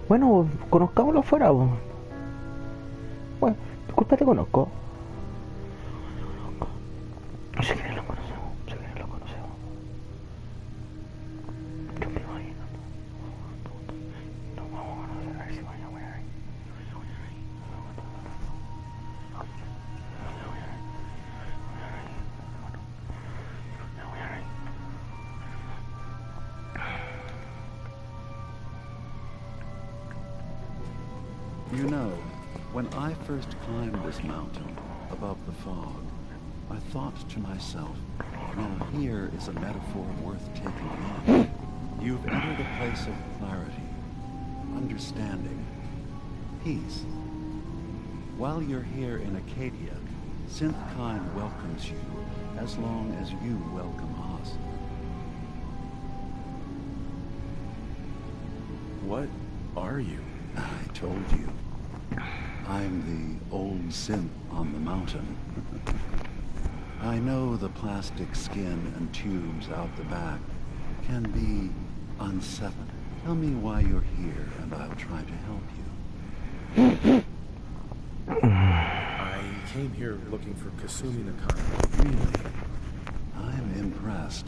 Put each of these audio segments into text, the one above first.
Bueno, conozcámoslo afuera, po. Bueno, disculpa, te conozco. Si quieren lo conocemos, si quieren lo conocemos. Yo me imagino. Nos vamos a conocer, a ver si vaya a ver ahí. You know, when I first climbed this mountain above the fog, I thought to myself, now here is a metaphor worth taking in. You've entered a place of clarity, understanding, peace. While you're here in Acadia, Synthkind welcomes you as long as you welcome us. What are you? I told you. I'm the old synth on the mountain. I know the plastic skin and tubes out the back can be unsettling. Tell me why you're here and I'll try to help you. I came here looking for Kasumi Nakano. Really? I'm impressed.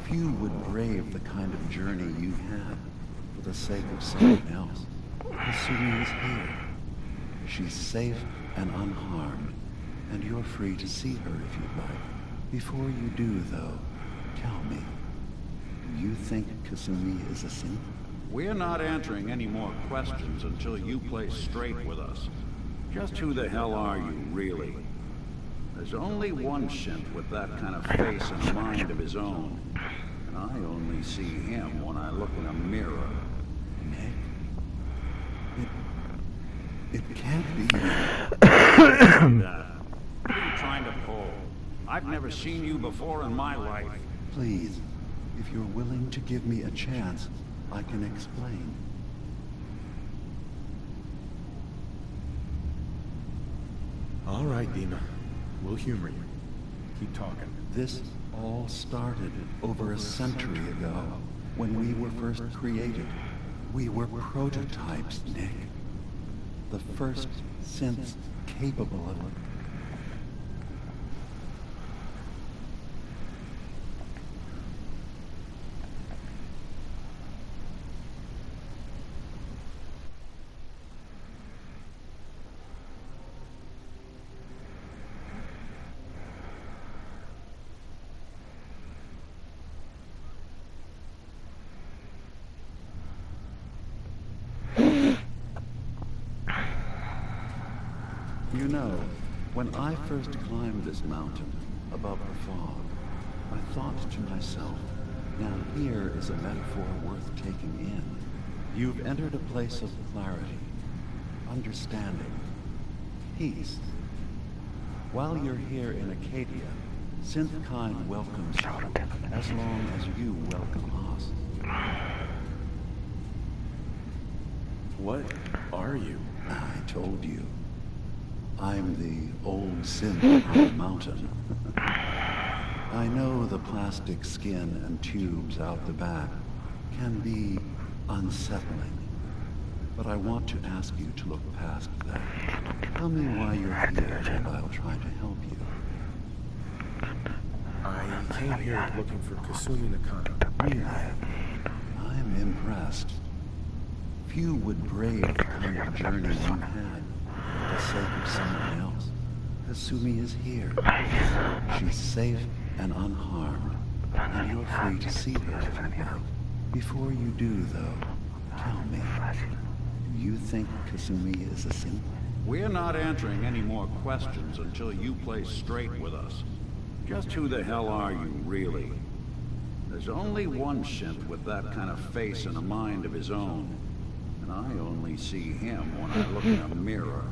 Few would brave the kind of journey you've had for the sake of someone else. Kasumi is here. She's safe and unharmed, and you're free to see her if you'd like. Before you do, though, tell me, do you think Kasumi is a synth? We're not answering any more questions until you play straight with us. Just who the hell are you, really? There's only one synth with that kind of face and a mind of his own. And I only see him when I look in a mirror. Nick? It can't be. What are you trying to pull? I've never seen you before in my life. Please, if you're willing to give me a chance, I can explain. All right, Dima. We'll humor you. Keep talking. This all started over a century ago, when we were first created. We were prototypes, Nick. The first synths capable of it. You know, when I first climbed this mountain above the fog, I thought to myself, now here is a metaphor worth taking in. You've entered a place of clarity, understanding, peace. While you're here in Acadia, Synthkind welcomes you, as long as you welcome us. What are you? I told you. I'm the old synth on the mountain. I know the plastic skin and tubes out the back can be unsettling, but I want to ask you to look past that. Tell me why you're here and I'll try to help you. I came here looking for Kasumi Nakano. Really? I'm impressed. Few would brave the kind of journey you had for the sake of someone else. Kasumi is here. She's safe and unharmed, and you're free to see her if you like. Before you do, though, tell me, do you think Kasumi is a synth? We're not answering any more questions until you play straight with us. Just who the hell are you, really? There's only one synth with that kind of face and a mind of his own. And I only see him when I look in a mirror.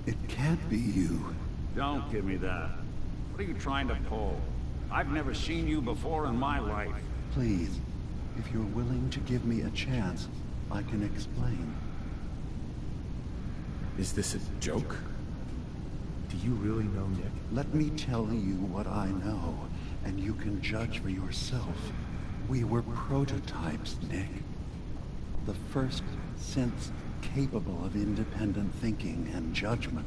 It can't be you. Don't give me that. What are you trying to pull? I've never seen you before in my life. Please, if you're willing to give me a chance, I can explain. Is this a joke? Do you really know Nick? Let me tell you what I know, and you can judge for yourself. We were prototypes, Nick. The first synths capable of independent thinking and judgment.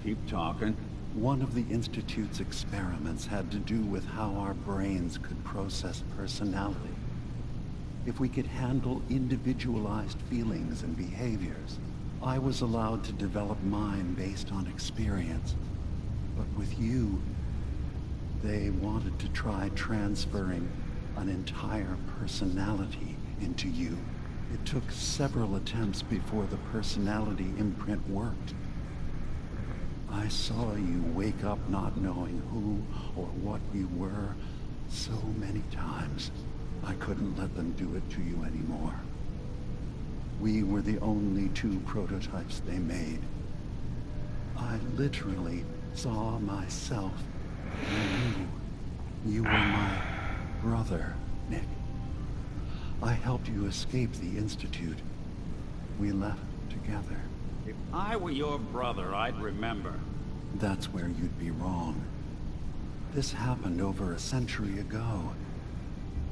Keep talking. One of the Institute's experiments had to do with how our brains could process personality. If we could handle individualized feelings and behaviors, I was allowed to develop mine based on experience. But with you, they wanted to try transferring an entire personality into you. It took several attempts before the personality imprint worked. I saw you wake up not knowing who or what you were so many times. I couldn't let them do it to you anymore. We were the only two prototypes they made. I literally saw myself in you. You were my brother, Nick. I helped you escape the Institute. We left together. If I were your brother, I'd remember. That's where you'd be wrong. This happened over a century ago.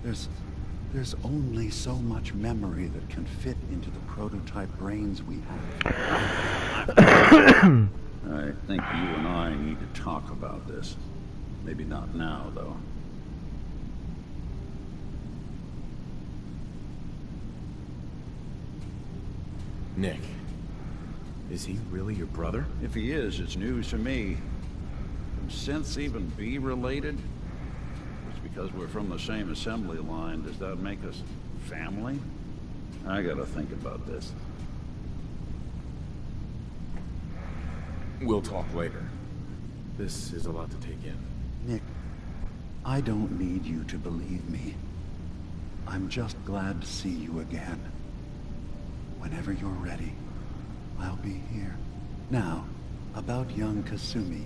There's only so much memory that can fit into the prototype brains we have. I think you and I need to talk about this. Maybe not now, though. Nick. Is he really your brother? If he is, it's news to me. Can synths even be related? Just because we're from the same assembly line, does that make us family? I gotta think about this. We'll talk later. This is a lot to take in. Nick, I don't need you to believe me. I'm just glad to see you again. Whenever you're ready, I'll be here. Now, about young Kasumi.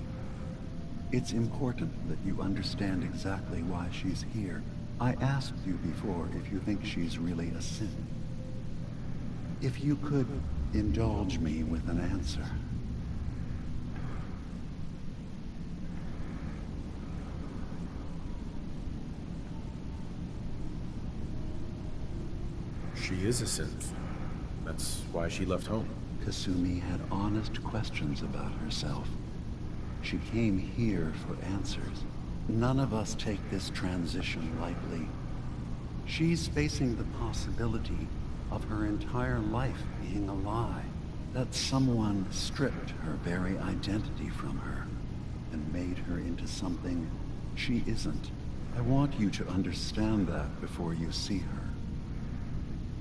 It's important that you understand exactly why she's here. I asked you before if you think she's really a sin. If you could indulge me with an answer. She is a synth. That's why she left home. Kasumi had honest questions about herself. She came here for answers. None of us take this transition lightly. She's facing the possibility of her entire life being a lie. That someone stripped her very identity from her and made her into something she isn't. I want you to understand that before you see her.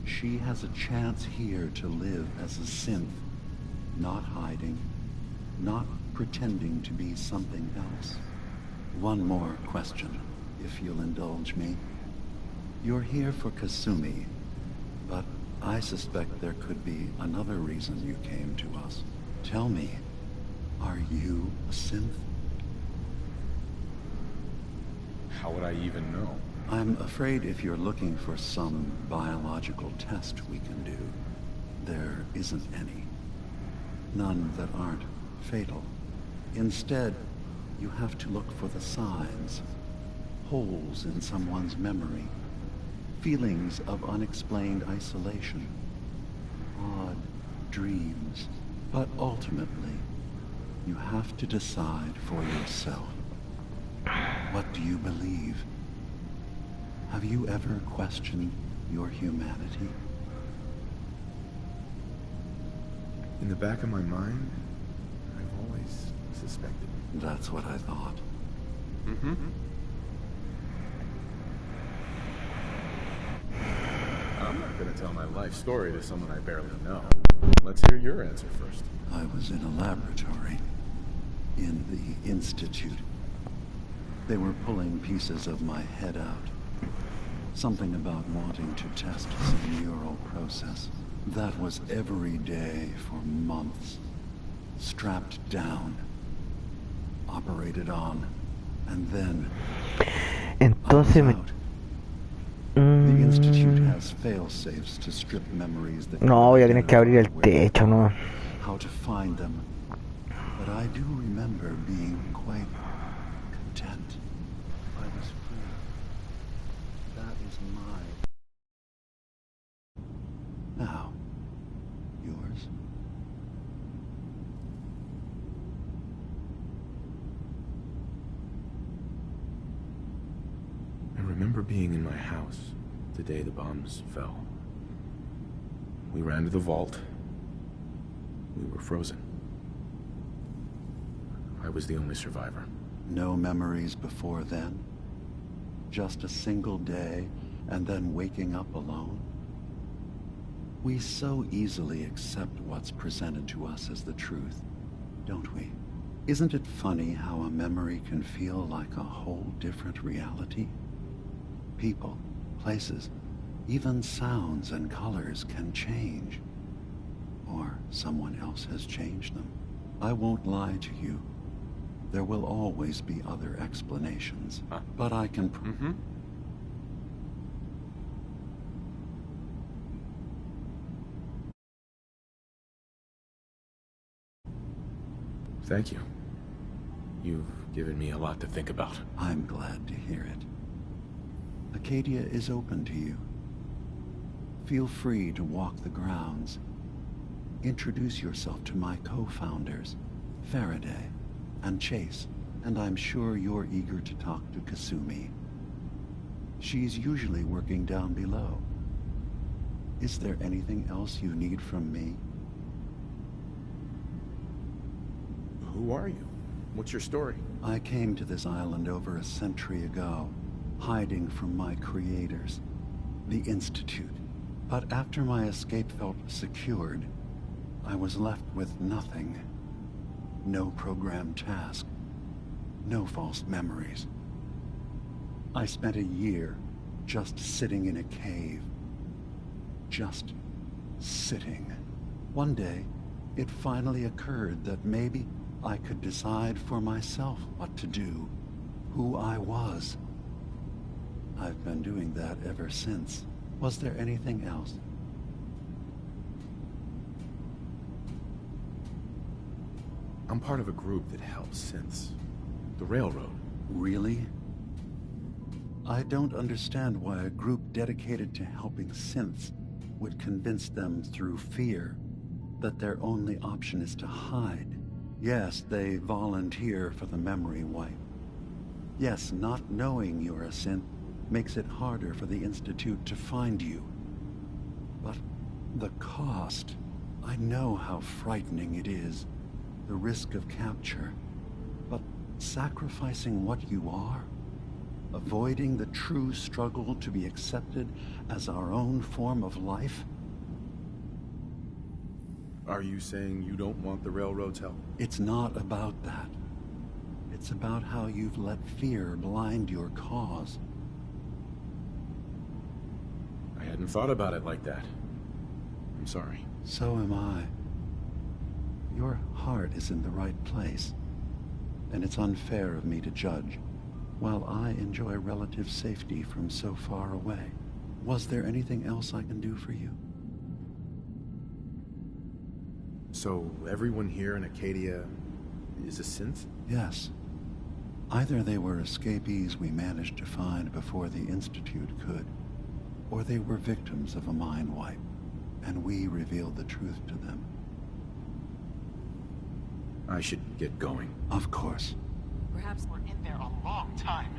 She has a chance here to live as a synth, not hiding, not pretending to be something else. One more question, if you'll indulge me. You're here for Kasumi, but I suspect there could be another reason you came to us. Tell me, are you a synth? How would I even know? I'm afraid if you're looking for some biological test we can do, there isn't any. None that aren't fatal. Instead, you have to look for the signs, holes in someone's memory, feelings of unexplained isolation, odd dreams. But ultimately, you have to decide for yourself. What do you believe? Have you ever questioned your humanity? In the back of my mind, I've always suspected. That's what I thought. Mm-hmm. I'm not gonna tell my life story to someone I barely know. Let's hear your answer first. I was in a laboratory, in the Institute. They were pulling pieces of my head out. Something about wanting to test some neural process. That was every day for months. Strapped down, operated on, and then Entonces I me... was out. The Institute has fail-safes to strip memories that No, voy a tener que abrir el techo, no. how to find them. But I do remember being quite content. I was free. That is mine. Now, yours. I remember being in my house the day the bombs fell. We ran to the vault. We were frozen. I was the only survivor. No memories before then? Just a single day, and then waking up alone? We so easily accept what's presented to us as the truth, don't we? Isn't it funny how a memory can feel like a whole different reality? People, places, even sounds and colors can change. Or someone else has changed them. I won't lie to you. There will always be other explanations. But I can... Thank you. You've given me a lot to think about. I'm glad to hear it. Acadia is open to you. Feel free to walk the grounds. Introduce yourself to my co-founders, Faraday and Chase, and I'm sure you're eager to talk to Kasumi. She's usually working down below. Is there anything else you need from me? Who are you? What's your story? I came to this island over a century ago, hiding from my creators, the Institute. But after my escape felt secured, I was left with nothing. no programmed task, no false memories. I spent a year just sitting in a cave. Just sitting. One day, it finally occurred that maybe I could decide for myself what to do, who I was. I've been doing that ever since. Was there anything else? I'm part of a group that helps synths. The Railroad. Really? I don't understand why a group dedicated to helping synths would convince them through fear that their only option is to hide. Yes, they volunteer for the memory wipe. Yes, not knowing you're a synth makes it harder for the Institute to find you. But the cost, I know how frightening it is, the risk of capture. But sacrificing what you are, avoiding the true struggle to be accepted as our own form of life? Are you saying you don't want the Railroad's help? It's not about that. It's about how you've let fear blind your cause. I hadn't thought about it like that. I'm sorry. So am I. Your heart is in the right place, and it's unfair of me to judge, while I enjoy relative safety from so far away. Was there anything else I can do for you? So, everyone here in Acadia is a synth? Yes. Either they were escapees we managed to find before the Institute could, or they were victims of a mind wipe, and we revealed the truth to them. I should get going. Of course. Perhaps we're in there a long time.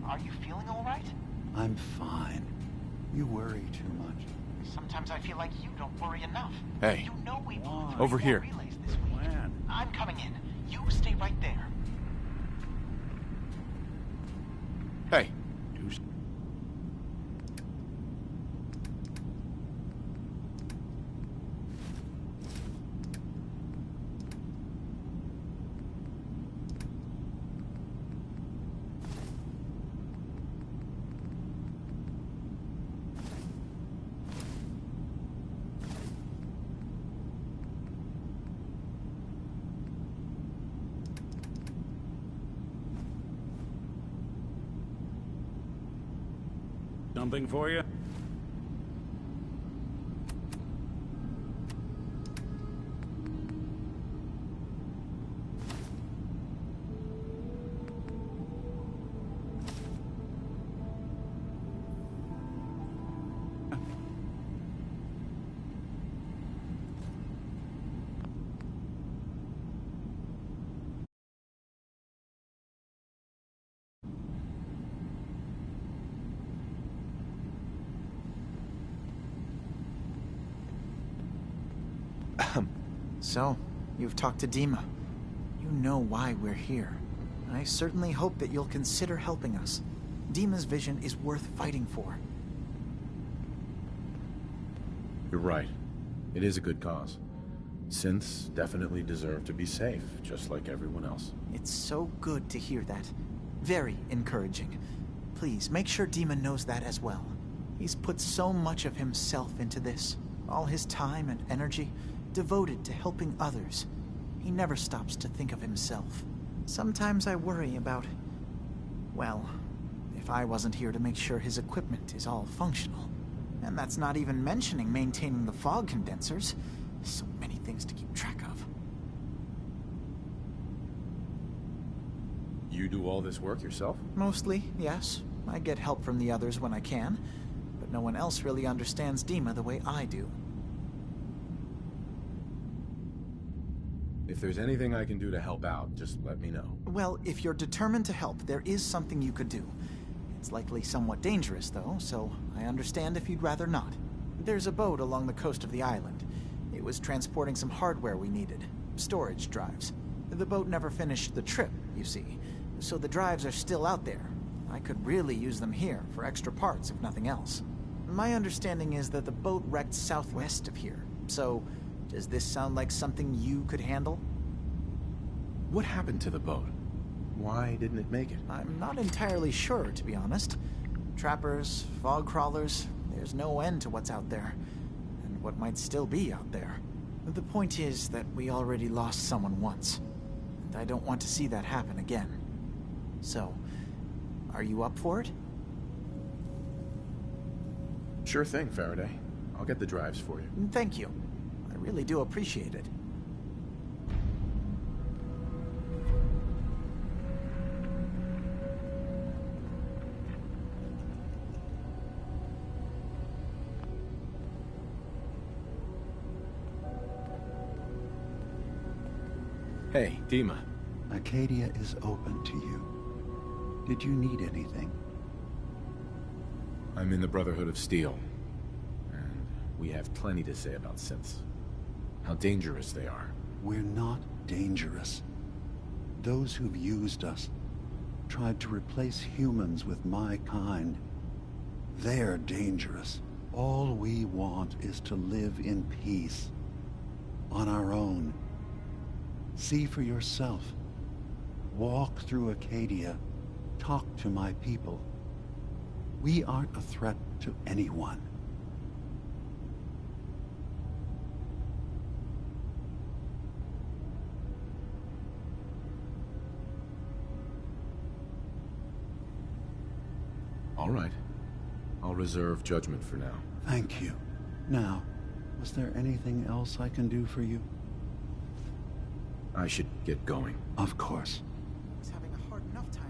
Are you feeling all right? I'm fine. You worry too much. Sometimes I feel like you don't worry enough. Hey. You know we blew Why? 3 Over more here. relays this week. When? I'm coming in. You stay right there. Hey. Something for you? So, you've talked to Dima. You know why we're here. I certainly hope that you'll consider helping us. Dima's vision is worth fighting for. You're right. It is a good cause. Synths definitely deserve to be safe, just like everyone else. It's so good to hear that. Very encouraging. Please, make sure Dima knows that as well. He's put so much of himself into this. All his time and energy devoted to helping others. He never stops to think of himself. Sometimes I worry about... well, if I wasn't here to make sure his equipment is all functional. And that's not even mentioning maintaining the fog condensers. So many things to keep track of. You do all this work yourself? Mostly, yes. I get help from the others when I can. But no one else really understands Dima the way I do. If there's anything I can do to help out, just let me know. Well, if you're determined to help, there is something you could do. It's likely somewhat dangerous, though, so I understand if you'd rather not. There's a boat along the coast of the island. It was transporting some hardware we needed. Storage drives. The boat never finished the trip, you see, so the drives are still out there. I could really use them here for extra parts, if nothing else. My understanding is that the boat wrecked southwest of here, so does this sound like something you could handle? What happened to the boat? Why didn't it make it? I'm not entirely sure, to be honest. Trappers, fog crawlers, there's no end to what's out there, and what might still be out there. The point is that we already lost someone once, and I don't want to see that happen again. So, are you up for it? Sure thing, Faraday. I'll get the drives for you. Thank you. I really do appreciate it. Hey, Dima. Acadia is open to you. Did you need anything? I'm in the Brotherhood of Steel, and we have plenty to say about synths. How dangerous they are. We're not dangerous. Those who've used us, tried to replace humans with my kind, they're dangerous. All we want is to live in peace, on our own. See for yourself. Walk through Acadia. Talk to my people. We aren't a threat to anyone. All right. I'll reserve judgment for now. Thank you. Now, was there anything else I can do for you? I should get going. Of course. He's having a hard enough time.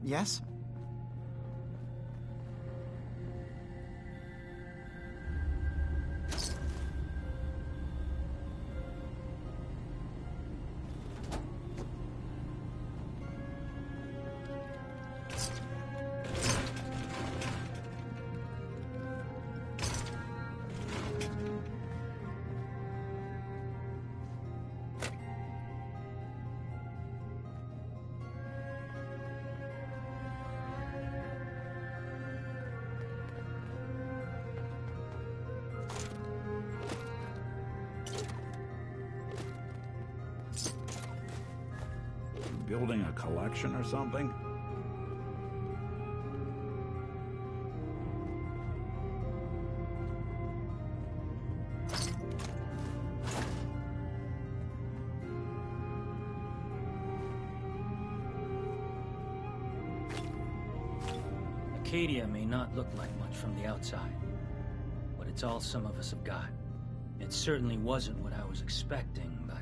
Yes? Building a collection or something? Acadia may not look like much from the outside, but it's all some of us have got. It certainly wasn't what I was expecting, but...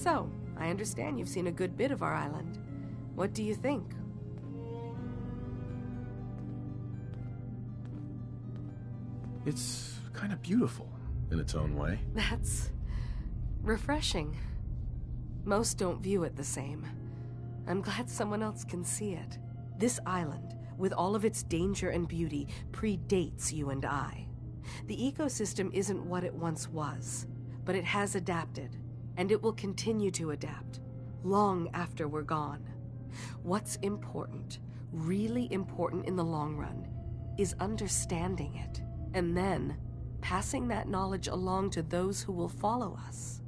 So, I understand you've seen a good bit of our island. What do you think? It's kind of beautiful in its own way. That's refreshing. Most don't view it the same. I'm glad someone else can see it. This island, with all of its danger and beauty, predates you and I. The ecosystem isn't what it once was, but it has adapted, and it will continue to adapt, long after we're gone. What's important, really important in the long run, is understanding it, and then passing that knowledge along to those who will follow us.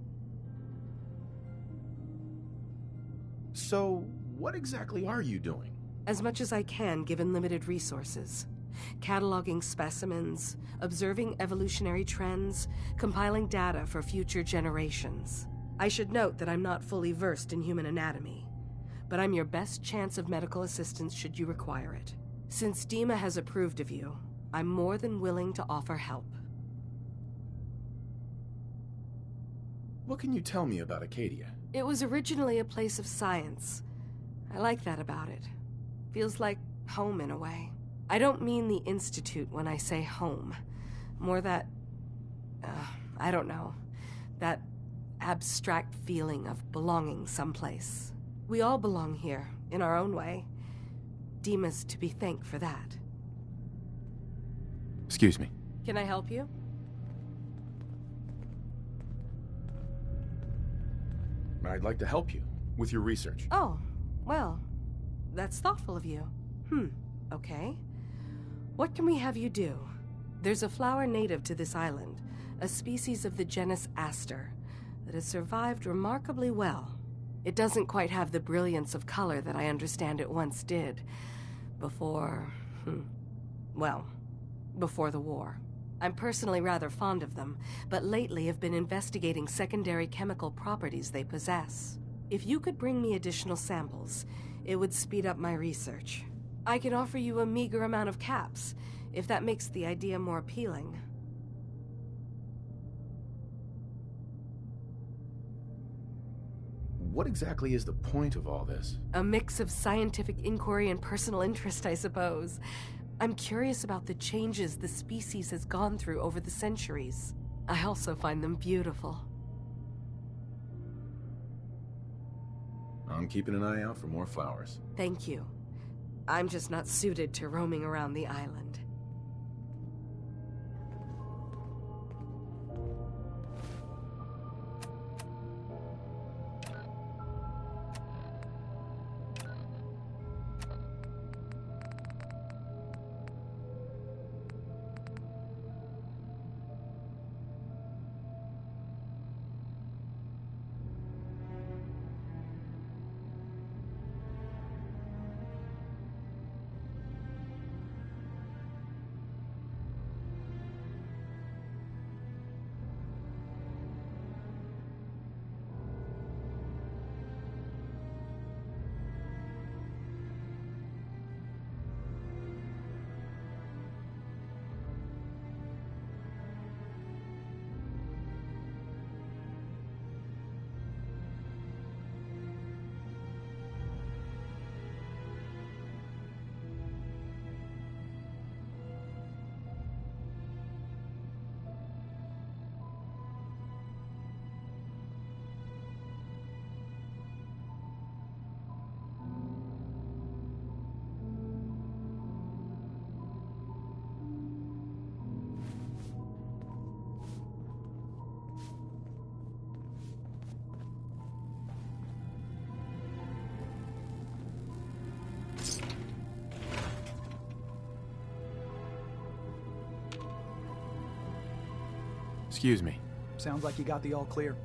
So, what exactly are you doing? As much as I can, given limited resources. Cataloging specimens, observing evolutionary trends, compiling data for future generations. I should note that I'm not fully versed in human anatomy, but I'm your best chance of medical assistance should you require it. Since Dima has approved of you, I'm more than willing to offer help. What can you tell me about Acadia? It was originally a place of science. I like that about it. Feels like home in a way. I don't mean the Institute when I say home. More that, I don't know, that abstract feeling of belonging someplace. We all belong here, in our own way. Dima's to be thanked for that. Excuse me. Can I help you? I'd like to help you with your research. Oh, well, that's thoughtful of you. Okay. What can we have you do? There's a flower native to this island, a species of the genus Aster, that has survived remarkably well. It doesn't quite have the brilliance of color that I understand it once did. Before the war. I'm personally rather fond of them, but lately have been investigating secondary chemical properties they possess. If you could bring me additional samples, it would speed up my research. I can offer you a meager amount of caps, if that makes the idea more appealing. What exactly is the point of all this? A mix of scientific inquiry and personal interest, I suppose. I'm curious about the changes the species has gone through over the centuries. I also find them beautiful. I'm keeping an eye out for more flowers. Thank you. I'm just not suited to roaming around the island. Excuse me. Sounds like you got the all clear.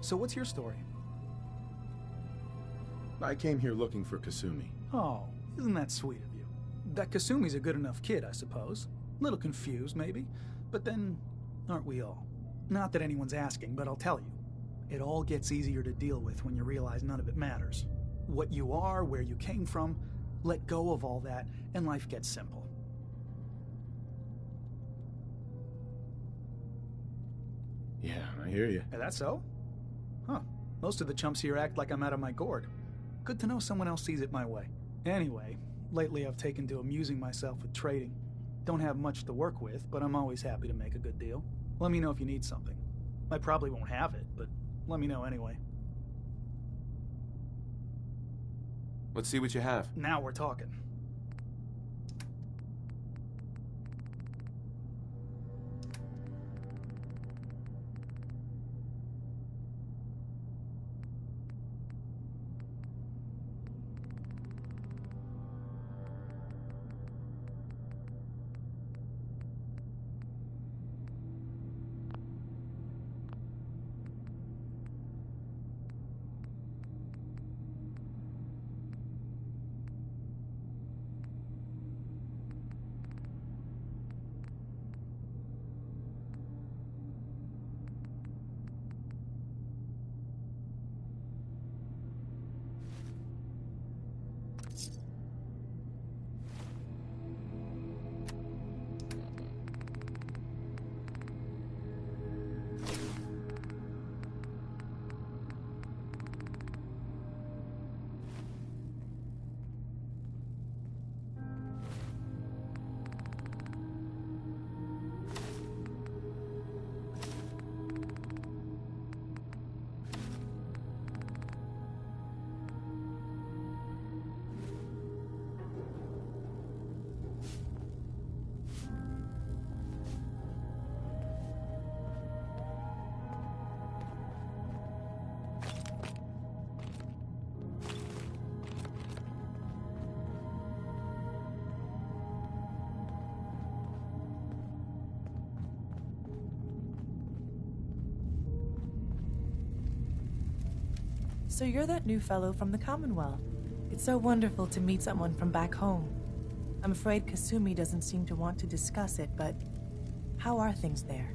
So what's your story? I came here looking for Kasumi. Oh, isn't that sweet of you? That Kasumi's a good enough kid, I suppose. Little confused, maybe. But then, aren't we all? Not that anyone's asking, but I'll tell you. It all gets easier to deal with when you realize none of it matters. What you are, where you came from, let go of all that, and life gets simple. Yeah, I hear you. Is that so? Huh. Most of the chumps here act like I'm out of my gourd. Good to know someone else sees it my way. Anyway, lately I've taken to amusing myself with trading. Don't have much to work with, but I'm always happy to make a good deal. Let me know if you need something. I probably won't have it, but let me know anyway. Let's see what you have. Now we're talking. So you're that new fellow from the Commonwealth. It's so wonderful to meet someone from back home. I'm afraid Kasumi doesn't seem to want to discuss it, but how are things there?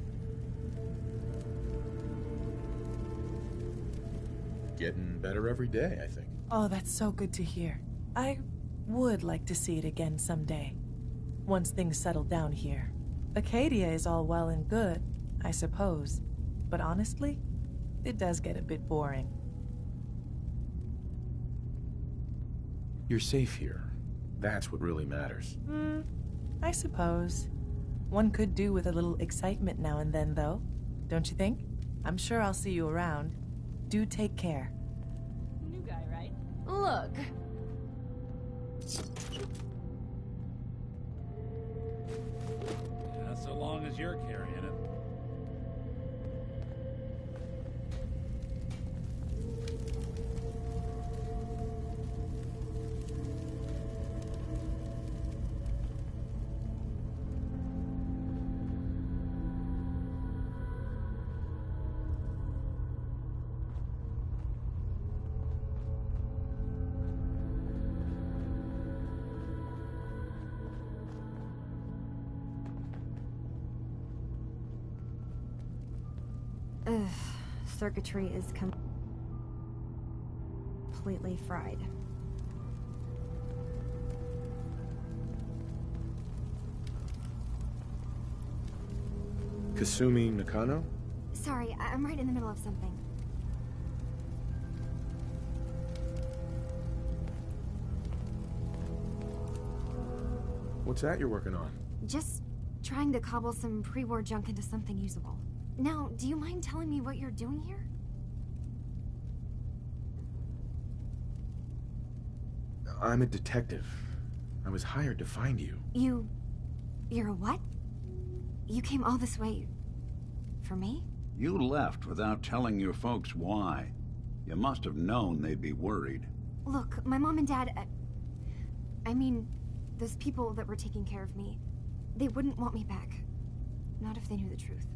Getting better every day, I think. Oh, that's so good to hear. I would like to see it again someday, once things settle down here. Acadia is all well and good, I suppose, but honestly, it does get a bit boring. You're safe here. That's what really matters. I suppose. One could do with a little excitement now and then, though. Don't you think? I'm sure I'll see you around. Do take care. New guy, right? Look. Yeah, so long as you're carrying it. Circuitry is completely fried. Kasumi Nakano? Sorry, I'm right in the middle of something. What's that you're working on? Just trying to cobble some pre-war junk into something usable. Now, do you mind telling me what you're doing here? I'm a detective. I was hired to find you. You're a what? You came all this way... for me? You left without telling your folks why. You must have known they'd be worried. Look, my mom and dad... I mean, those people that were taking care of me, they wouldn't want me back. Not if they knew the truth.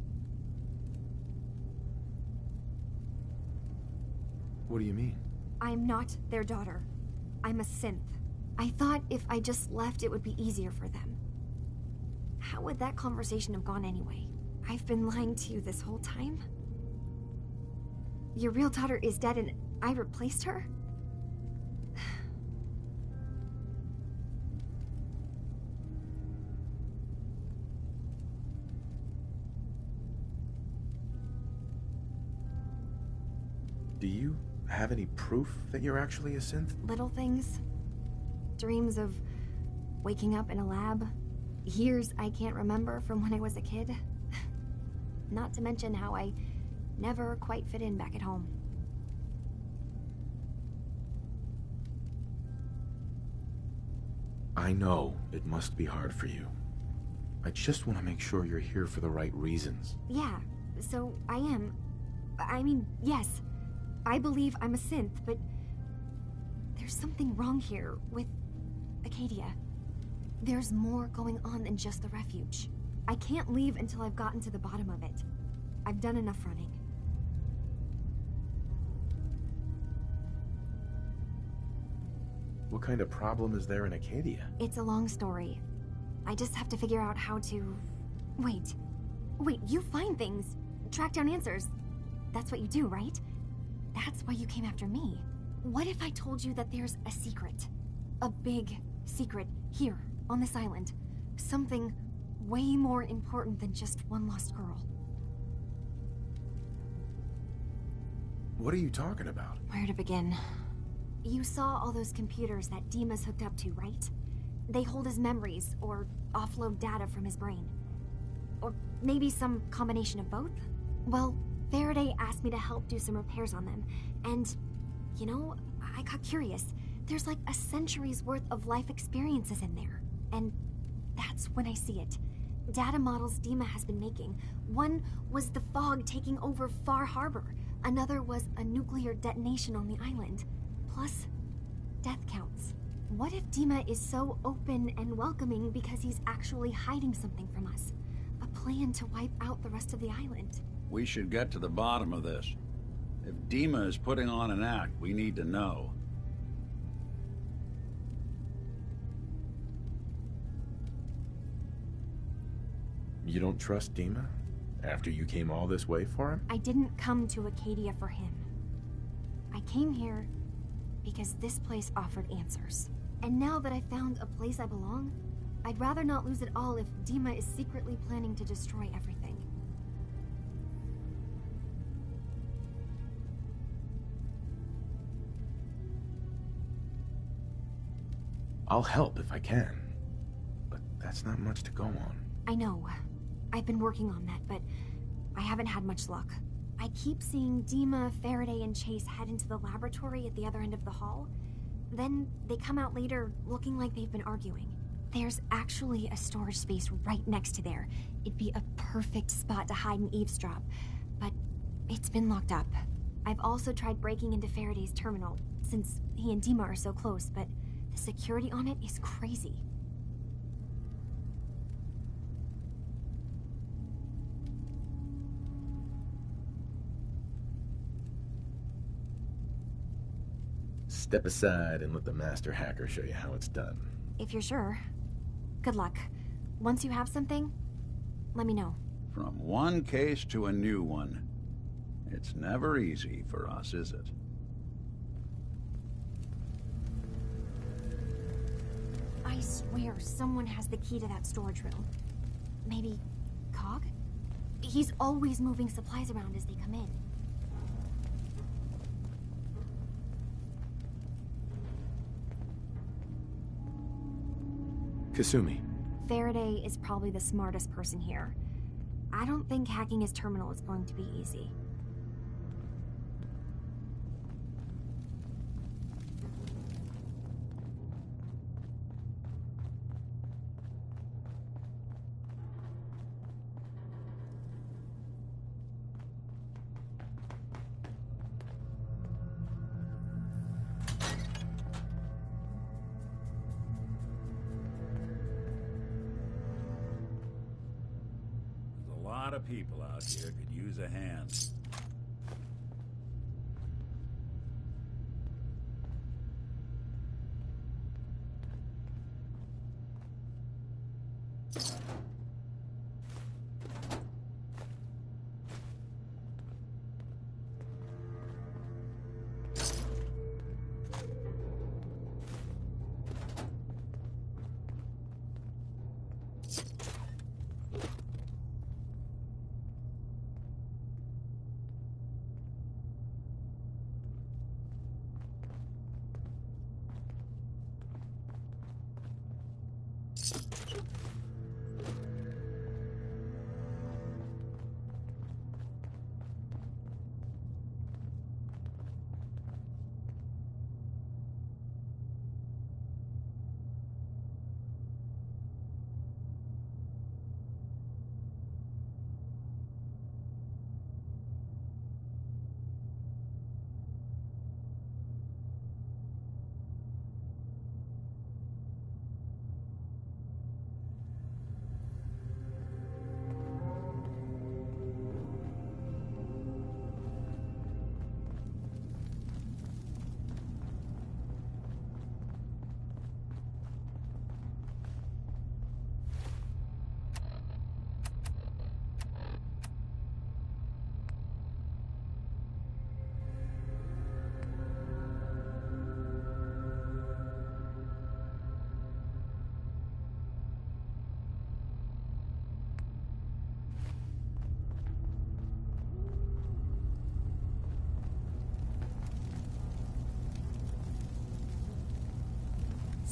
What do you mean? I'm not their daughter. I'm a synth. I thought if I just left, it would be easier for them. How would that conversation have gone anyway? I've been lying to you this whole time? Your real daughter is dead and I replaced her? Do you have any proof that you're actually a synth? Little things. Dreams of waking up in a lab. Years I can't remember from when I was a kid. Not to mention how I never quite fit in back at home. I know it must be hard for you. I just want to make sure you're here for the right reasons. Yeah, so I am. I mean, yes, I believe I'm a synth, but there's something wrong here with Acadia. There's more going on than just the refuge. I can't leave until I've gotten to the bottom of it. I've done enough running. What kind of problem is there in Acadia? It's a long story. I just have to figure out how to... Wait, you find things, track down answers. That's what you do, right? That's why you came after me. What if I told you that there's a secret? A big secret here, on this island. Something way more important than just one lost girl. What are you talking about? Where to begin? You saw all those computers that Dima's hooked up to, right? They hold his memories, or offload data from his brain. Or maybe some combination of both? Well, Faraday asked me to help do some repairs on them, and, you know, I got curious. There's like a century's worth of life experiences in there, and that's when I see it. Data models Dima has been making. One was the fog taking over Far Harbor. Another was a nuclear detonation on the island. Plus, death counts. What if Dima is so open and welcoming because he's actually hiding something from us? A plan to wipe out the rest of the island. We should get to the bottom of this. If Dima is putting on an act, we need to know. You don't trust Dima? After you came all this way for him? I didn't come to Acadia for him. I came here because this place offered answers. And now that I found a place I belong, I'd rather not lose it all if Dima is secretly planning to destroy everything. I'll help if I can. But that's not much to go on. I know. I've been working on that, but I haven't had much luck. I keep seeing Dima, Faraday, and Chase head into the laboratory at the other end of the hall. Then they come out later looking like they've been arguing. There's actually a storage space right next to there. It'd be a perfect spot to hide and eavesdrop, but it's been locked up. I've also tried breaking into Faraday's terminal, since he and Dima are so close, but the security on it is crazy. Step aside and let the master hacker show you how it's done. If you're sure. Good luck. Once you have something, let me know. From one case to a new one. It's never easy for us, is it? I swear someone has the key to that storage room. Maybe Cog? He's always moving supplies around as they come in. Kasumi. Faraday is probably the smartest person here. I don't think hacking his terminal is going to be easy. A lot of people out here could use a hand.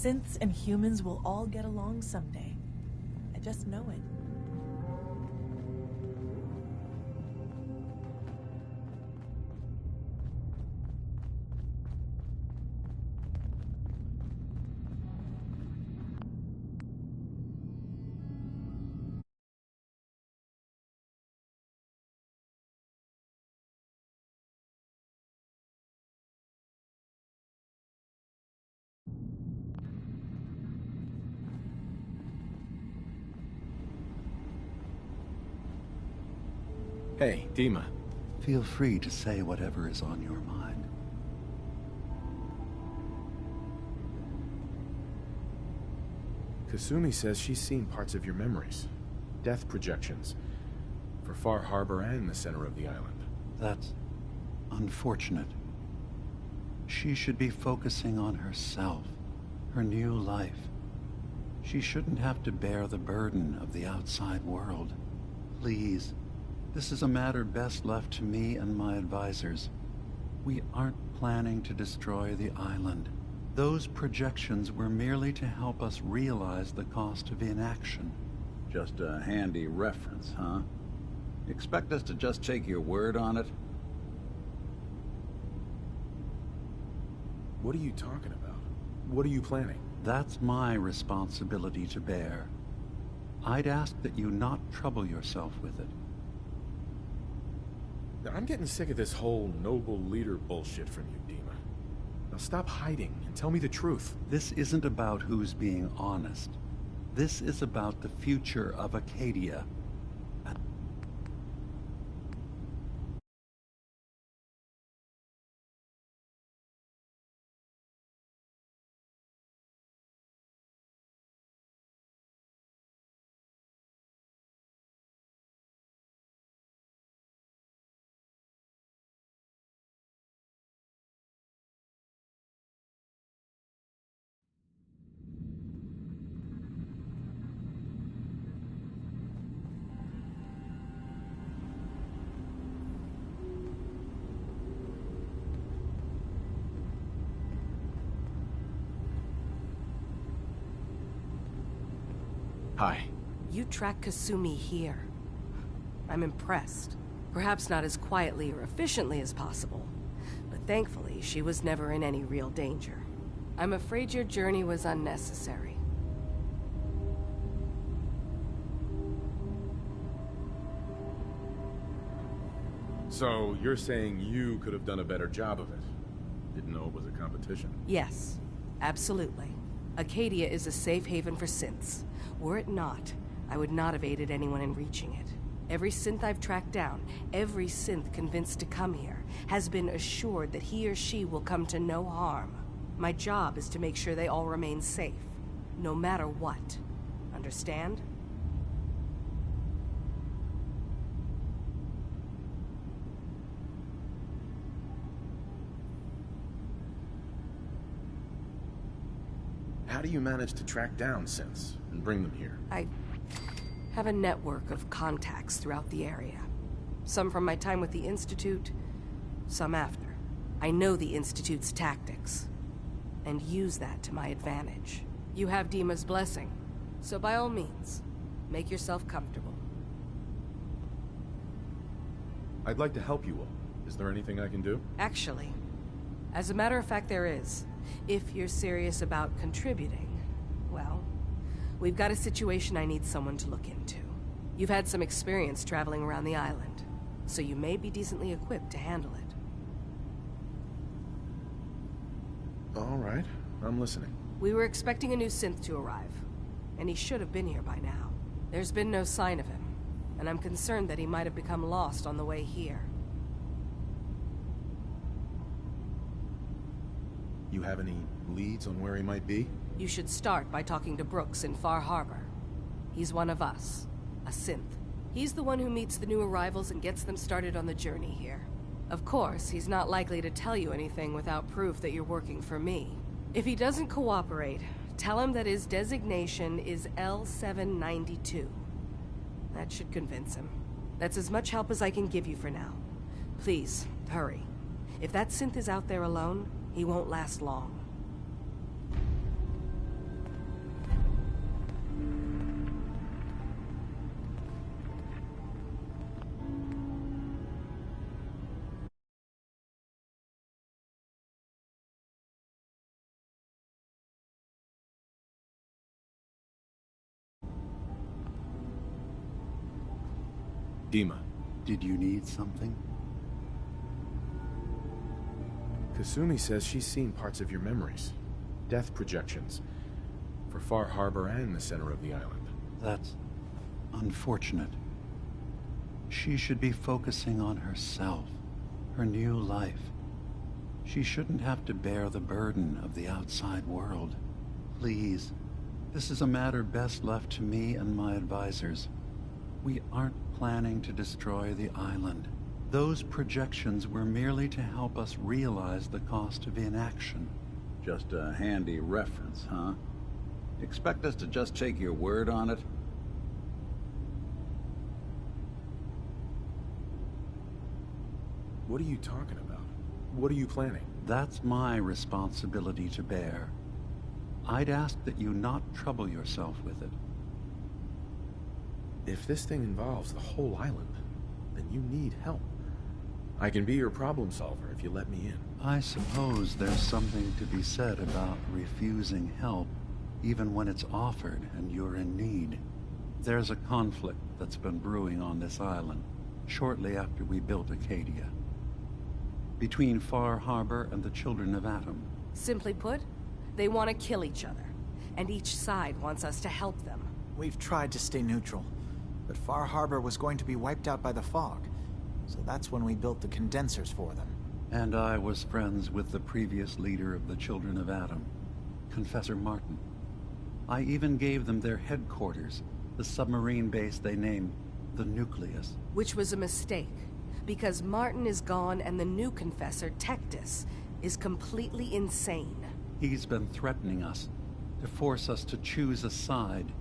Synths and humans will all get along someday. I just know it. Hey, Dima. Feel free to say whatever is on your mind. Kasumi says she's seen parts of your memories. Death projections. For Far Harbor and the center of the island. That's unfortunate. She should be focusing on herself, her new life. She shouldn't have to bear the burden of the outside world. Please, this is a matter best left to me and my advisors. We aren't planning to destroy the island. Those projections were merely to help us realize the cost of inaction. Just a handy reference, huh? Expect us to just take your word on it? What are you talking about? What are you planning? That's my responsibility to bear. I'd ask that you not trouble yourself with it. I'm getting sick of this whole noble leader bullshit from you, Dima. Now stop hiding and tell me the truth. This isn't about who's being honest. This is about the future of Acadia. Hi. You track Kasumi here. I'm impressed. Perhaps not as quietly or efficiently as possible, but thankfully she was never in any real danger. I'm afraid your journey was unnecessary. So, you're saying you could have done a better job of it? Didn't know it was a competition? Yes, absolutely. Acadia is a safe haven for synths. Were it not, I would not have aided anyone in reaching it. Every synth I've tracked down, every synth convinced to come here, has been assured that he or she will come to no harm. My job is to make sure they all remain safe, no matter what. Understand? How do you manage to track down synths and bring them here? I have a network of contacts throughout the area. Some from my time with the Institute, some after. I know the Institute's tactics, and use that to my advantage. You have Dima's blessing, so by all means, make yourself comfortable. I'd like to help you all. Is there anything I can do? Actually, as a matter of fact, there is. If you're serious about contributing, well, we've got a situation I need someone to look into. You've had some experience traveling around the island, so you may be decently equipped to handle it. All right, I'm listening. We were expecting a new synth to arrive, and he should have been here by now. There's been no sign of him, and I'm concerned that he might have become lost on the way here. You have any leads on where he might be? You should start by talking to Brooks in Far Harbor. He's one of us, a synth. He's the one who meets the new arrivals and gets them started on the journey here. Of course, he's not likely to tell you anything without proof that you're working for me. If he doesn't cooperate, tell him that his designation is L792. That should convince him. That's as much help as I can give you for now. Please, hurry. If that synth is out there alone, he won't last long. Dima. Did you need something? Kasumi says she's seen parts of your memories. Death projections. For Far Harbor and the center of the island. That's unfortunate. She should be focusing on herself, her new life. She shouldn't have to bear the burden of the outside world. Please, this is a matter best left to me and my advisors. We aren't planning to destroy the island. Those projections were merely to help us realize the cost of inaction. Just a handy reference, huh? Expect us to just take your word on it? What are you talking about? What are you planning? That's my responsibility to bear. I'd ask that you not trouble yourself with it. If this thing involves the whole island, then you need help. I can be your problem solver if you let me in. I suppose there's something to be said about refusing help, even when it's offered and you're in need. There's a conflict that's been brewing on this island, shortly after we built Acadia. Between Far Harbor and the Children of Atom. Simply put, they want to kill each other, and each side wants us to help them. We've tried to stay neutral, but Far Harbor was going to be wiped out by the fog, so that's when we built the condensers for them. And I was friends with the previous leader of the Children of Atom, Confessor Martin. I even gave them their headquarters, the submarine base they named the Nucleus. Which was a mistake, because Martin is gone and the new Confessor, Tectus, is completely insane. He's been threatening us, to force us to choose a side.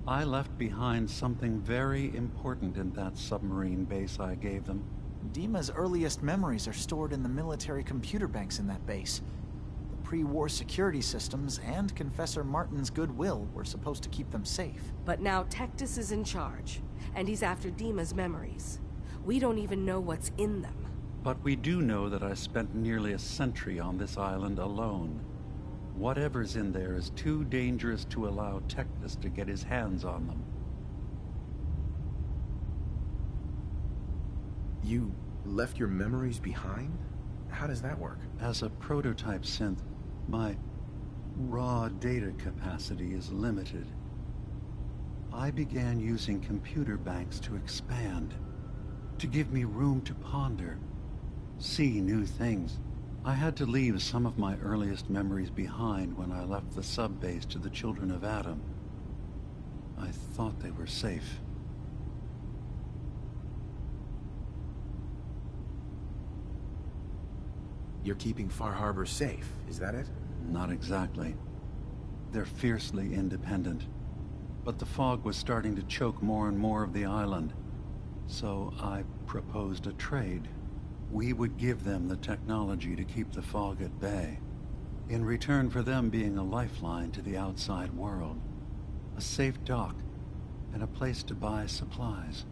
I left behind something very important in that submarine base I gave them. Dima's earliest memories are stored in the military computer banks in that base. The pre-war security systems and Confessor Martin's goodwill were supposed to keep them safe. But now Tectus is in charge, and he's after Dima's memories. We don't even know what's in them. But we do know that I spent nearly a century on this island alone. Whatever's in there is too dangerous to allow Tectus to get his hands on them. You left your memories behind? How does that work? As a prototype synth, my raw data capacity is limited. I began using computer banks to expand, to give me room to ponder, see new things. I had to leave some of my earliest memories behind when I left the sub-base to the Children of Atom. I thought they were safe. You're keeping Far Harbor safe, is that it? Not exactly. They're fiercely independent. But the fog was starting to choke more and more of the island. So I proposed a trade. We would give them the technology to keep the fog at bay, in return for them being a lifeline to the outside world, a safe dock, and a place to buy supplies.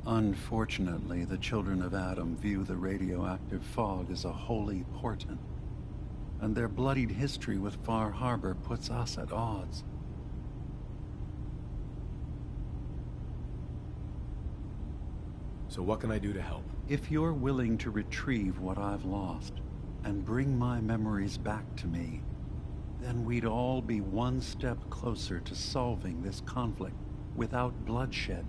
Unfortunately, the Children of Atom view the radioactive fog as a holy portent, and their bloodied history with Far Harbor puts us at odds. So what can I do to help? If you're willing to retrieve what I've lost and bring my memories back to me, then we'd all be one step closer to solving this conflict without bloodshed.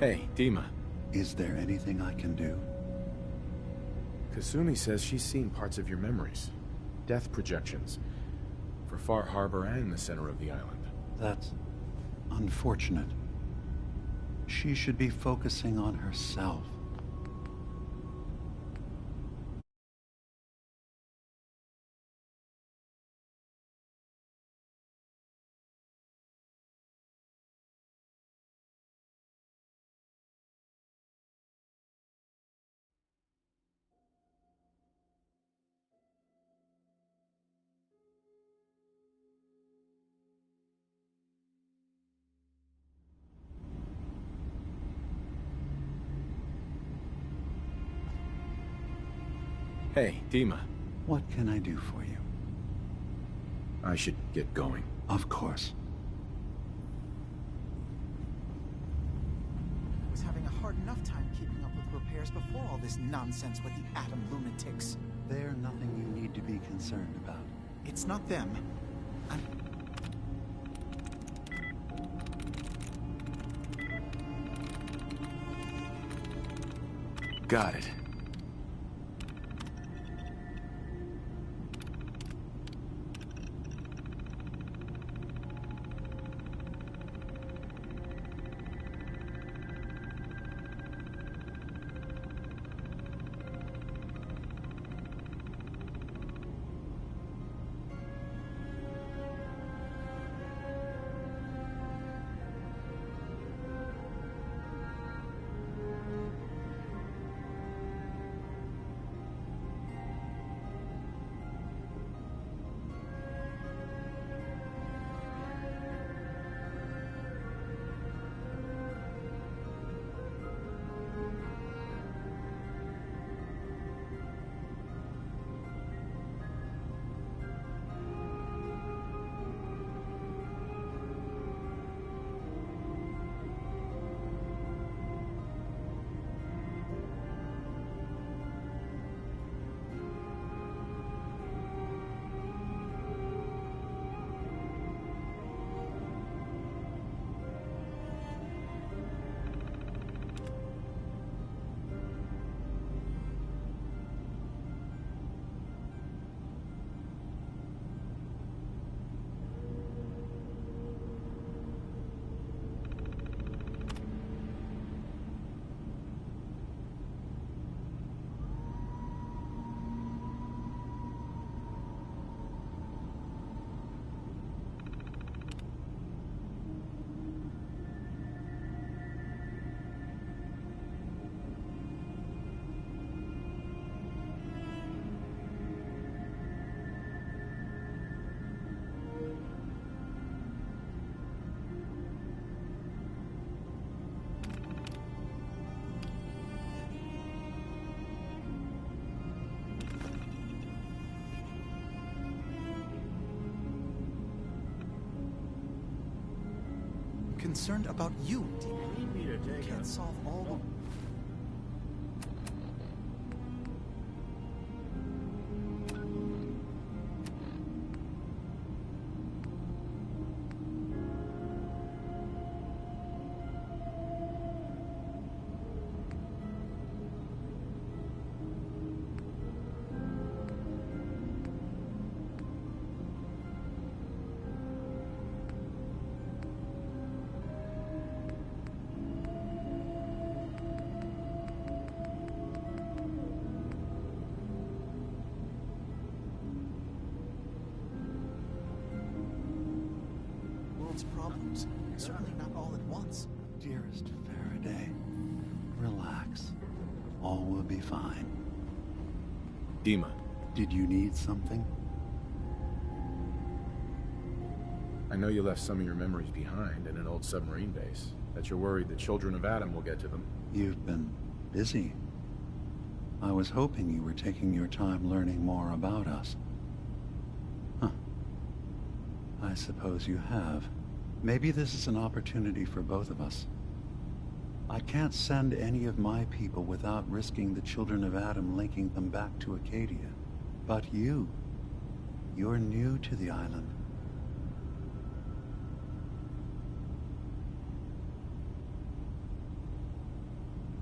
Hey, Dima. Is there anything I can do? Kasumi says she's seen parts of your memories. Death projections. For Far Harbor and the center of the island. That's unfortunate. She should be focusing on herself. Hey, Dima. What can I do for you? I should get going. Of course. I was having a hard enough time keeping up with repairs before all this nonsense with the atom lunatics. They're nothing you need to be concerned about. It's not them. Got it. Concerned about you, Demon. Need me to You take can't a... solve all the... world's problems. Certainly not all at once. Dearest Faraday, relax. All will be fine. Dima. Did you need something? I know you left some of your memories behind in an old submarine base. That you're worried the children of Adam will get to them. You've been busy. I was hoping you were taking your time learning more about us. Huh. I suppose you have. Maybe this is an opportunity for both of us. I can't send any of my people without risking the children of Adam linking them back to Acadia. But you're new to the island.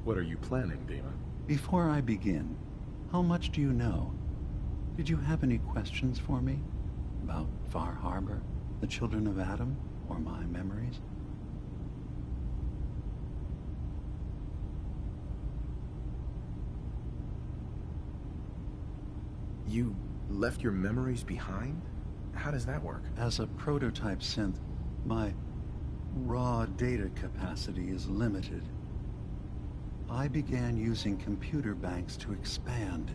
What are you planning, Dima? Before I begin, how much do you know? Did you have any questions for me? About Far Harbor, the children of Adam, or my memories? You left your memories behind? How does that work? As a prototype synth, my raw data capacity is limited. I began using computer banks to expand,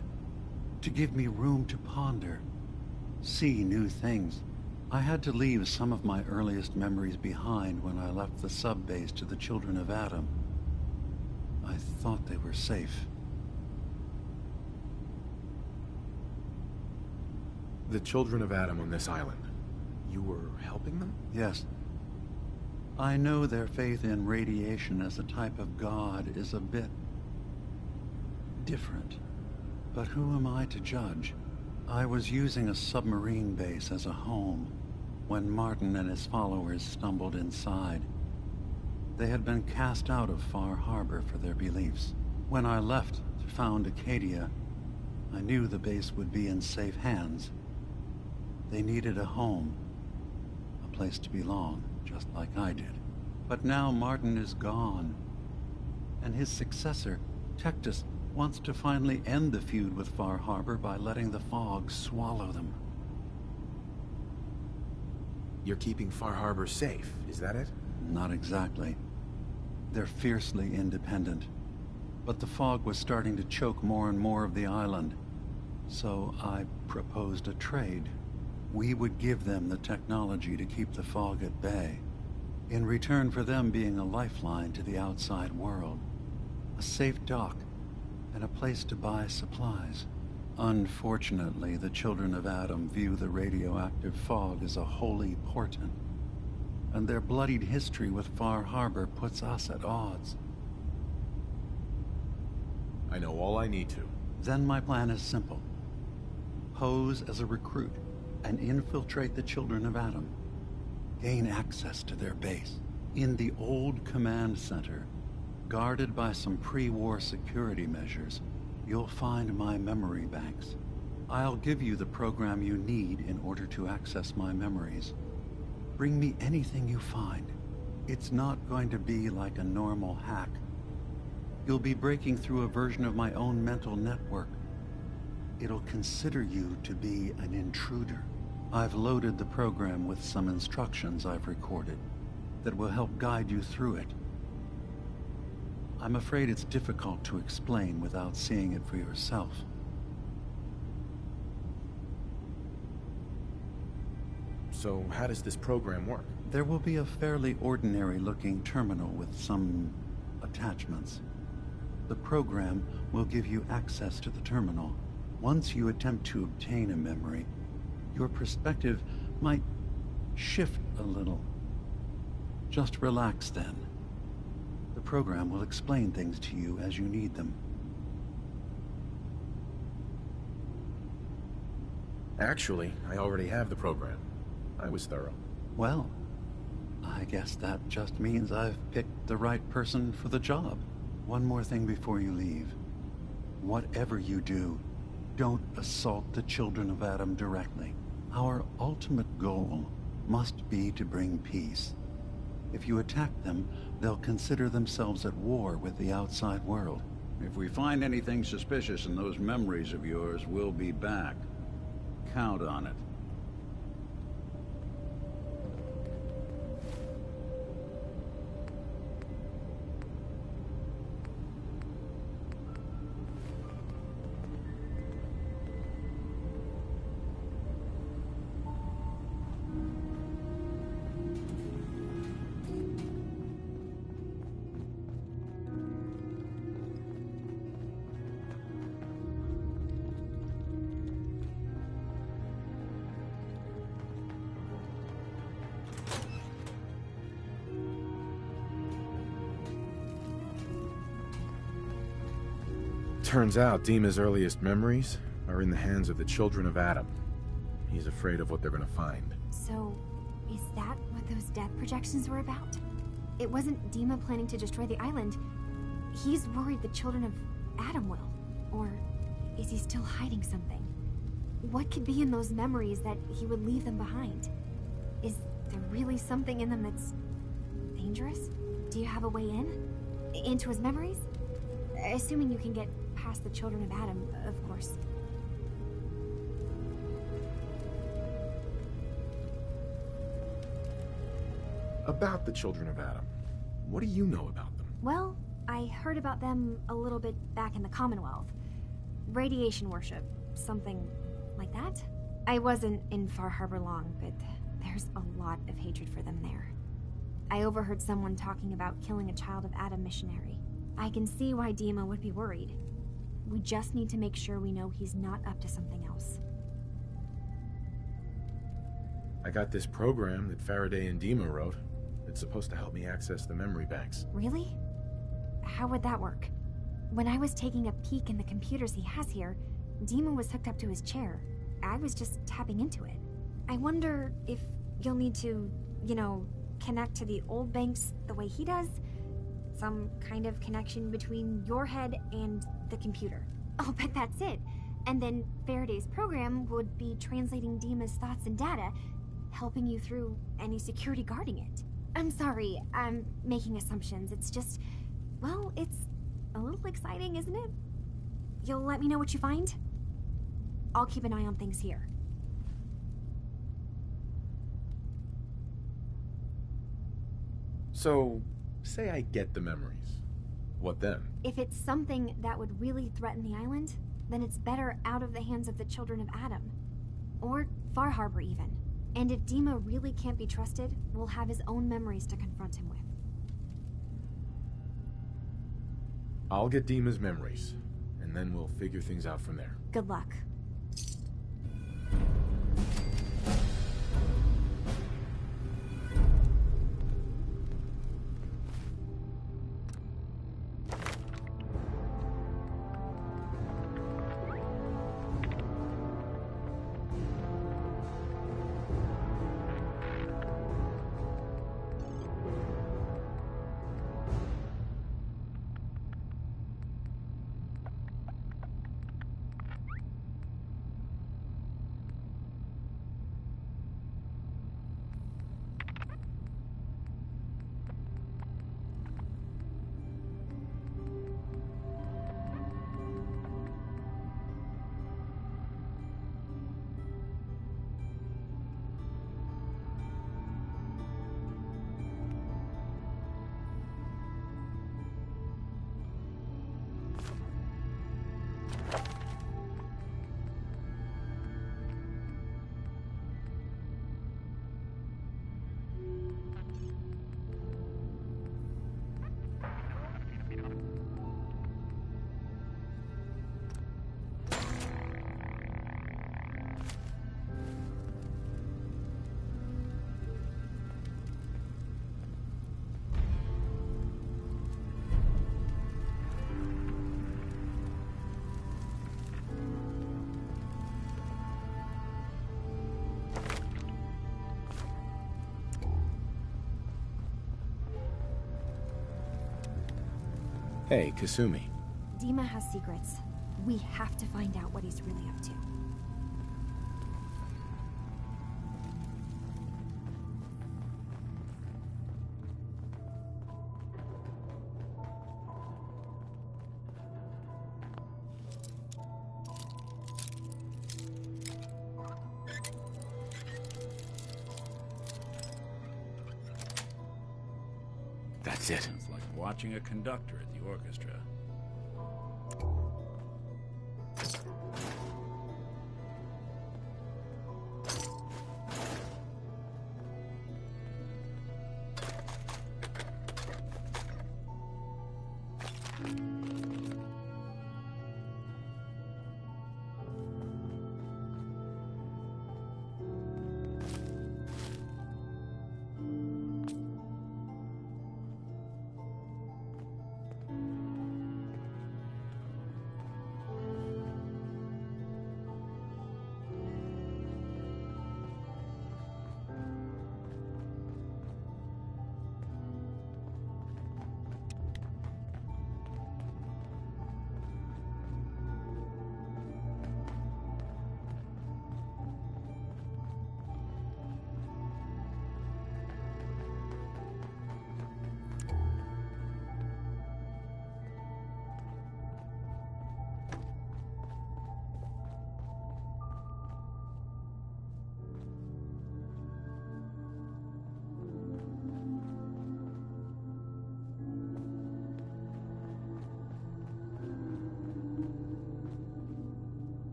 to give me room to ponder, see new things. I had to leave some of my earliest memories behind when I left the sub-base to the children of Adam. I thought they were safe. The children of Adam on this island. You were helping them? Yes. I know their faith in radiation as a type of god is a bit different. But who am I to judge? I was using a submarine base as a home when Martin and his followers stumbled inside. They had been cast out of Far Harbor for their beliefs. When I left to found Acadia, I knew the base would be in safe hands. They needed a home, a place to belong, just like I did. But now Martin is gone, and his successor, Tectus, wants to finally end the feud with Far Harbor by letting the fog swallow them. You're keeping Far Harbor safe, is that it? Not exactly. They're fiercely independent. But the fog was starting to choke more and more of the island. So I proposed a trade. We would give them the technology to keep the fog at bay, in return for them being a lifeline to the outside world. A safe dock, and a place to buy supplies. Unfortunately, the children of Adam view the radioactive fog as a holy portent, and their bloodied history with Far Harbor puts us at odds. I know all I need to. Then my plan is simple. Pose as a recruit and infiltrate the children of Adam. Gain access to their base in the old command center. Guarded by some pre-war security measures, you'll find my memory banks. I'll give you the program you need in order to access my memories. Bring me anything you find. It's not going to be like a normal hack. You'll be breaking through a version of my own mental network. It'll consider you to be an intruder. I've loaded the program with some instructions I've recorded that will help guide you through it. I'm afraid it's difficult to explain without seeing it for yourself. So how does this program work? There will be a fairly ordinary-looking terminal with some attachments. The program will give you access to the terminal. Once you attempt to obtain a memory, your perspective might shift a little. Just relax then. The program will explain things to you as you need them. Actually, I already have the program. I was thorough. Well, I guess that just means I've picked the right person for the job. One more thing before you leave. Whatever you do, don't assault the children of Adam directly. Our ultimate goal must be to bring peace. If you attack them, they'll consider themselves at war with the outside world. If we find anything suspicious in those memories of yours, we'll be back. Count on it. Turns out Dima's earliest memories are in the hands of the children of Adam. He's afraid of what they're gonna find. So, is that what those death projections were about? It wasn't Dima planning to destroy the island. He's worried the children of Adam will. Or is he still hiding something? What could be in those memories that he would leave them behind? Is there really something in them that's dangerous? Do you have a way in? Into his memories? Assuming you can get past the children of Adam, of course. About the children of Adam, what do you know about them? Well, I heard about them a little bit back in the Commonwealth. Radiation worship, something like that. I wasn't in Far Harbor long, but there's a lot of hatred for them there. I overheard someone talking about killing a child of Adam missionary. I can see why Dima would be worried. We just need to make sure we know he's not up to something else. I got this program that Faraday and Dima wrote. It's supposed to help me access the memory banks. Really? How would that work? When I was taking a peek in the computers he has here, Dima was hooked up to his chair. I was just tapping into it. I wonder if you'll need to, connect to the old banks the way he does? Some kind of connection between your head and the computer. Oh, but that's it. And then Faraday's program would be translating Dima's thoughts and data, helping you through any security guarding it. I'm sorry, I'm making assumptions. It's just, well, it's a little exciting, isn't it? You'll let me know what you find? I'll keep an eye on things here. So, say I get the memories. What then? If it's something that would really threaten the island, then it's better out of the hands of the children of Adam. Or Far Harbor, even. And if Dima really can't be trusted, we'll have his own memories to confront him with. I'll get Dima's memories, and then we'll figure things out from there. Good luck. Hey, Kasumi. Dima has secrets. We have to find out what he's really up to. That's it. It's like watching a conductor at the orchestra.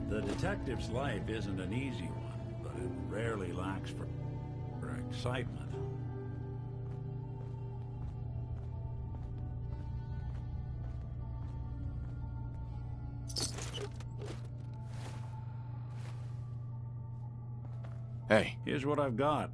The detective's life isn't an easy one, but it rarely lacks for excitement. Hey. Here's what I've got.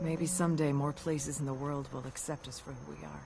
Maybe someday more places in the world will accept us for who we are.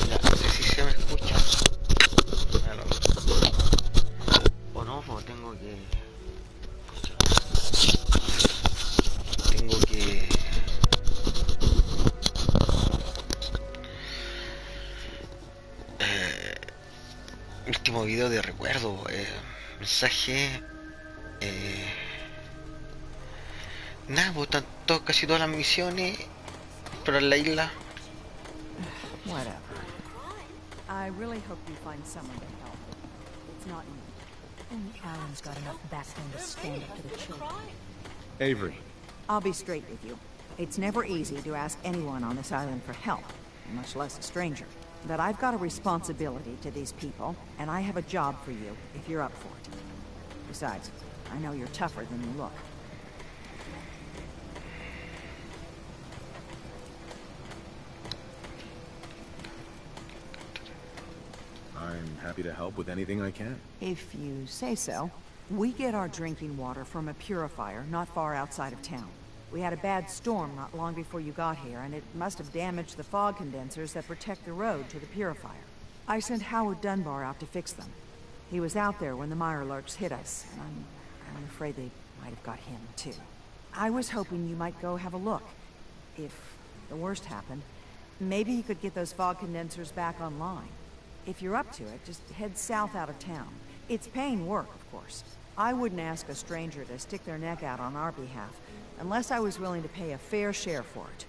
Ya, no sé si se me escucha. Bueno, o no, o tengo que... Tengo que... Último video de recuerdo. Mensaje... Nada, pues casi todas las misiones para la isla. Whatever. I really hope you find someone to help. It's not me. Only Alan's got enough backbone to stand up to the children. Avery. I'll be straight with you. It's never easy to ask anyone on this island for help, much less a stranger. But I've got a responsibility to these people, and I have a job for you, if you're up for it. Besides, I know you're tougher than you look. I'm happy to help with anything I can. If you say so. We get our drinking water from a purifier not far outside of town. We had a bad storm not long before you got here, and it must have damaged the fog condensers that protect the road to the purifier. I sent Howard Dunbar out to fix them. He was out there when the Mirelurks hit us, and I'm afraid they might have got him, too. I was hoping you might go have a look. If the worst happened, maybe you could get those fog condensers back online. If you're up to it, just head south out of town. It's paying work, of course. I wouldn't ask a stranger to stick their neck out on our behalf, unless I was willing to pay a fair share for it.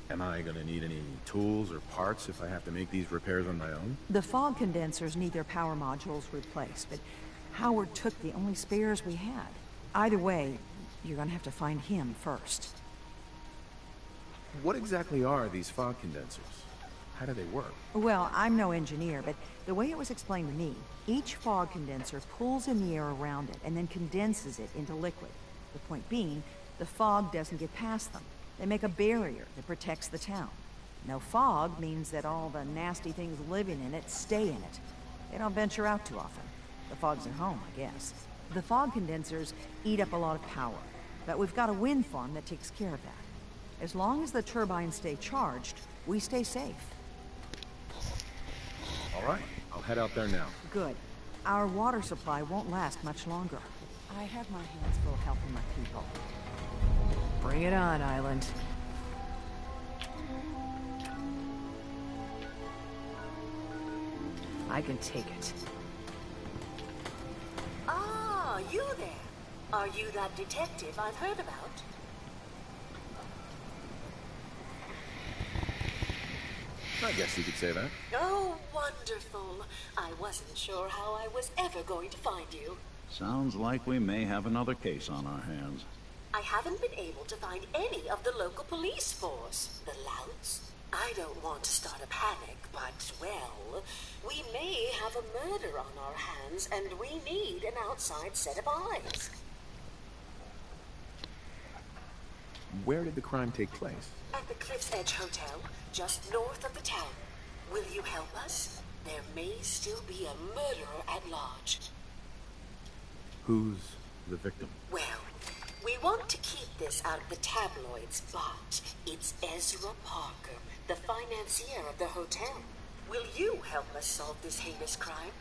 Am I gonna need any tools or parts if I have to make these repairs on my own? The fog condensers need their power modules replaced, but Howard took the only spares we had. Either way, you're gonna have to find him first. What exactly are these fog condensers? How do they work? Well, I'm no engineer, but the way it was explained to me, each fog condenser pulls in the air around it and then condenses it into liquid. The point being, the fog doesn't get past them. They make a barrier that protects the town. No fog means that all the nasty things living in it stay in it. They don't venture out too often. The fog's at home, I guess. The fog condensers eat up a lot of power, but we've got a wind farm that takes care of that. As long as the turbines stay charged, we stay safe. All right, I'll head out there now. Good. Our water supply won't last much longer. I have my hands full helping my people. Bring it on, Island. I can take it. Ah, you there. Are you that detective I've heard about? I guess you could say that. Oh, wonderful. I wasn't sure how I was ever going to find you. Sounds like we may have another case on our hands. I haven't been able to find any of the local police force. The louts? I don't want to start a panic, but, well, we may have a murder on our hands, and we need an outside set of eyes. Where did the crime take place? At the Cliff's Edge Hotel, just north of the town. Will you help us? There may still be a murderer at large. Who's the victim? Well, we want to keep this out of the tabloids, but it's Ezra Parker, the financier of the hotel. Will you help us solve this heinous crime?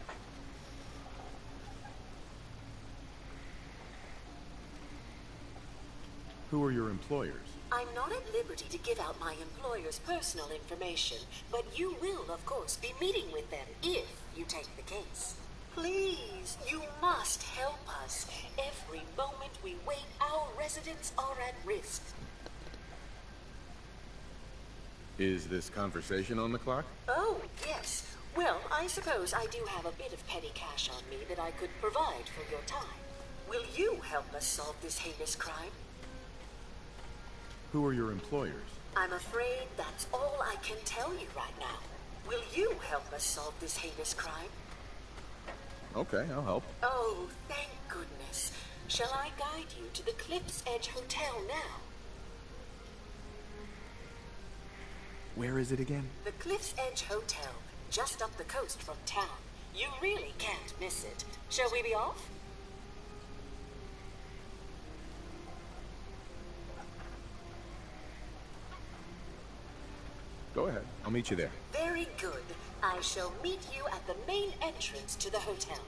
Who are your employers? I'm not at liberty to give out my employer's personal information, but you will, of course, be meeting with them if you take the case. Please, you must help us. Every moment we wait, our residents are at risk. Is this conversation on the clock? Oh, yes. Well, I suppose I do have a bit of petty cash on me that I could provide for your time. Will you help us solve this heinous crime? Who are your employers? I'm afraid that's all I can tell you right now. Will you help us solve this heinous crime? Okay, I'll help. Oh, thank goodness. Shall I guide you to the Cliff's Edge Hotel now? Where is it again? The Cliff's Edge Hotel, just up the coast from town. You really can't miss it. Shall we be off? Go ahead. I'll meet you there. Very good. I shall meet you at the main entrance to the hotel.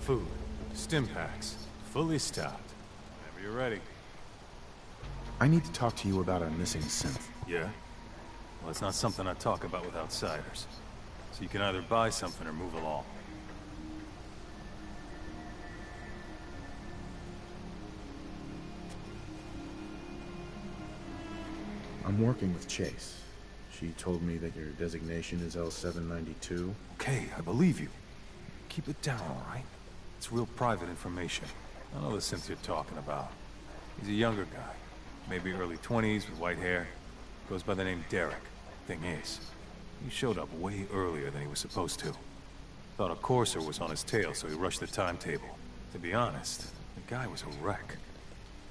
Food, stim packs, fully stocked. you're ready. I need to talk to you about our missing synth. Yeah? Well, it's not something I talk about with outsiders. So you can either buy something or move along. I'm working with Chase. She told me that your designation is L792. Okay, I believe you. Keep it down, all right? It's real private information. I know the synth you're talking about. He's a younger guy. Maybe early 20s with white hair. Goes by the name Derek. Thing is, he showed up way earlier than he was supposed to. Thought a courser was on his tail, so he rushed the timetable. To be honest, the guy was a wreck.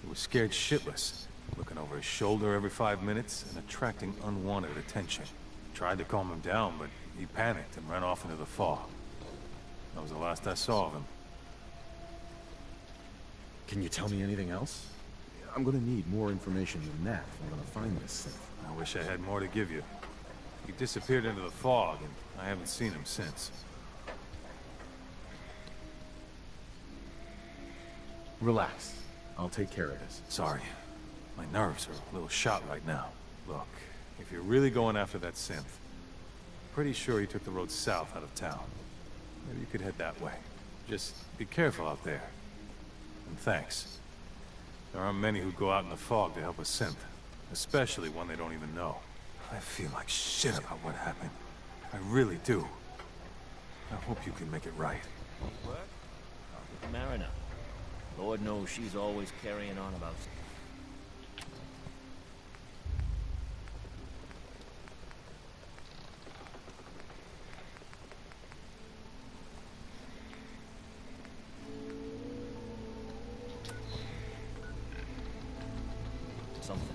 He was scared shitless, looking over his shoulder every 5 minutes and attracting unwanted attention. Tried to calm him down, but he panicked and ran off into the fog. That was the last I saw of him. Can you tell me anything else? I'm gonna need more information than that if I'm gonna find this synth. I wish I had more to give you. He disappeared into the fog, and I haven't seen him since. Relax. I'll take care of this. Sorry. My nerves are a little shot right now. Look, if you're really going after that synth, pretty sure he took the road south out of town. Maybe you could head that way. Just be careful out there. And thanks. There aren't many who go out in the fog to help a synth, especially one they don't even know. I feel like shit about what happened. I really do. I hope you can make it right. What? With Marina. Lord knows she's always carrying on about... something.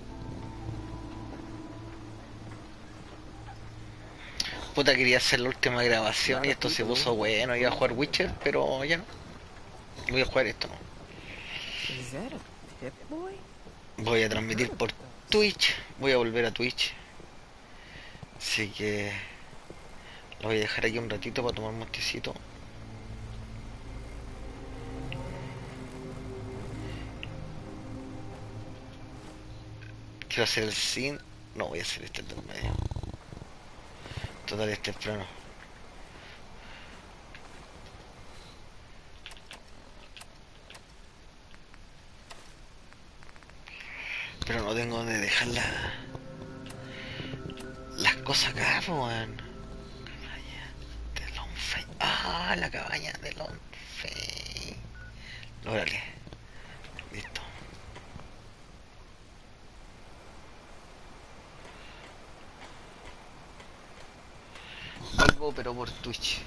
Puta, quería hacer la última grabación y esto se puso bueno. Iba a jugar Witcher, pero ya no. Voy a jugar esto, ¿no? Voy a transmitir por Twitch. Voy a volver a Twitch. Así que lo voy a dejar aquí un ratito para tomar un tecito. Quiero hacer el sin. No, voy a hacer este del medio. Total, es temprano. Pero no tengo donde dejar las cosas acá, weón. Cabaña de Longfei. Ah, la cabaña de Longfei. Órale. Listo. Vuelvo, pero por Twitch.